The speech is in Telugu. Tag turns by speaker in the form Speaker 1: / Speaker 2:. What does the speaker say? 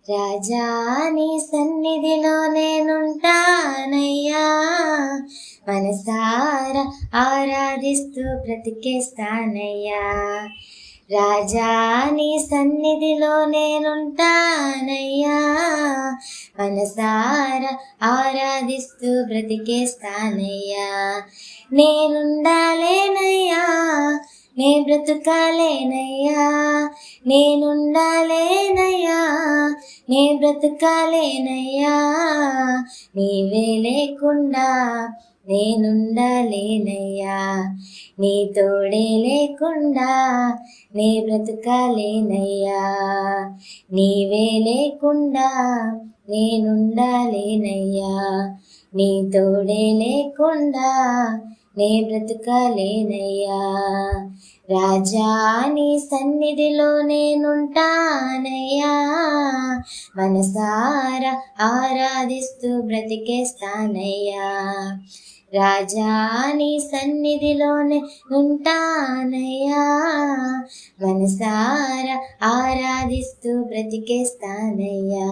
Speaker 1: రాజా నీ సన్నిధిలో నేనుంటానయ్యా, మనసారా ఆరాధిస్తూ బ్రతికేస్తానయ్యా. రాజా నీ సన్నిధిలో నేనుంటానయ్యా, మనసారా ఆరాధిస్తూ బ్రతికేస్తానయ్యా. నేనుండాలేనయ్యా, నే బ్రతుకాలేనయ్యా, నేనుండాలేనయ్యా, నే బ్రతుకాలేనయ్యా. నీవే లేకుండా నేనుండలేనయ్యా, నీ తోడే లేకుండా నే బ్రతుకాలేనయ్యా. నీవే లేకుండా నేనుండలేనయ్యా, నీ తోడే లేకుండా నే బ్రతుకాలేనయ్యా. రాజా నీ సన్నిధిలో నేనుంటానయ్యా, మనసారా ఆరాధిస్తూ బ్రతికేస్తానయ్యా. రాజా నీ సన్నిధిలోనే ఉంటానయ్యా, మనసారా ఆరాధిస్తూ బ్రతికేస్తానయ్యా.